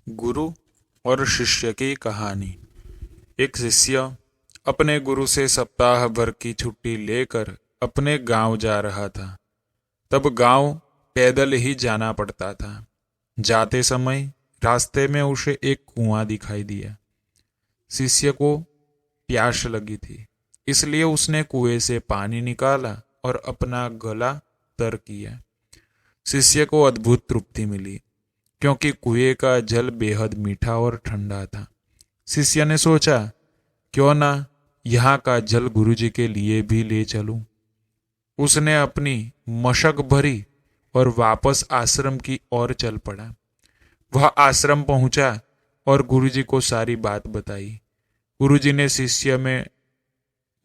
गुरु और शिष्य की कहानी। एक शिष्य अपने गुरु से सप्ताह भर की छुट्टी लेकर अपने गांव जा रहा था। तब गांव पैदल ही जाना पड़ता था। जाते समय रास्ते में उसे एक कुआं दिखाई दिया। शिष्य को प्यास लगी थी, इसलिए उसने कुएं से पानी निकाला और अपना गला तर किया। शिष्य को अद्भुत तृप्ति मिली, क्योंकि कुएं का जल बेहद मीठा और ठंडा था। शिष्य ने सोचा, क्यों ना यहाँ का जल गुरुजी के लिए भी ले चलूं। उसने अपनी मशक भरी और वापस आश्रम की ओर चल पड़ा। वह आश्रम पहुंचा और गुरुजी को सारी बात बताई। गुरुजी ने शिष्य में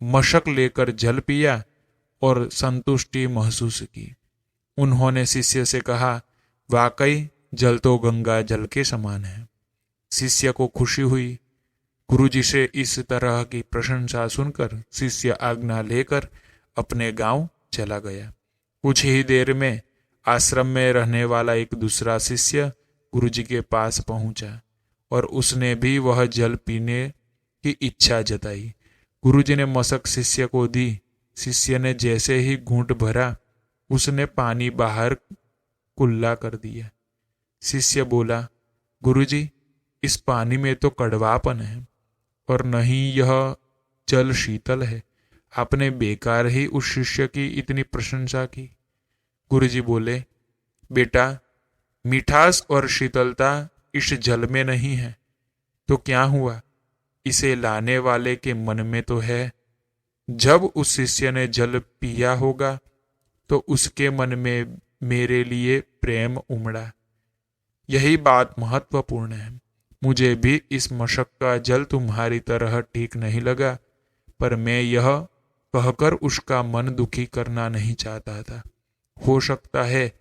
मशक लेकर जल पिया और संतुष्टि महसूस की। उन्होंने शिष्य से कहा, वाकई जल तो गंगा जल के समान है। शिष्य को खुशी हुई। गुरुजी से इस तरह की प्रशंसा सुनकर शिष्य आज्ञा लेकर अपने गांव चला गया। कुछ ही देर में आश्रम में रहने वाला एक दूसरा शिष्य गुरुजी के पास पहुंचा और उसने भी वह जल पीने की इच्छा जताई। गुरुजी ने मशक शिष्य को दी। शिष्य ने जैसे ही घूंट भरा, उसने पानी बाहर कुल्ला कर दिया। शिष्य बोला, गुरुजी, इस पानी में तो कड़वापन है और नहीं यह जल शीतल है। आपने बेकार ही उस शिष्य की इतनी प्रशंसा की। गुरुजी बोले, बेटा, मिठास और शीतलता इस जल में नहीं है तो क्या हुआ, इसे लाने वाले के मन में तो है। जब उस शिष्य ने जल पिया होगा तो उसके मन में मेरे लिए प्रेम उमड़ा। यही बात महत्वपूर्ण है। मुझे भी इस मशक का जल तुम्हारी तरह ठीक नहीं लगा, पर मैं यह कहकर उसका मन दुखी करना नहीं चाहता था। हो सकता है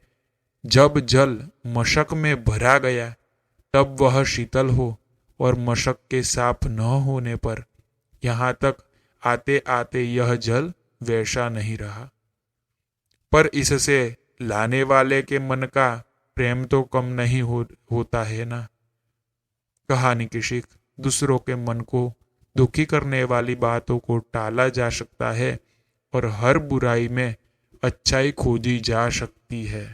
जब जल मशक में भरा गया तब वह शीतल हो और मशक के साफ न होने पर यहाँ तक आते आते यह जल वैसा नहीं रहा। पर इससे लाने वाले के मन का प्रेम तो कम नहीं होता है ना। कहानी की सीख, दूसरों के मन को दुखी करने वाली बातों को टाला जा सकता है और हर बुराई में अच्छाई खोजी जा सकती है।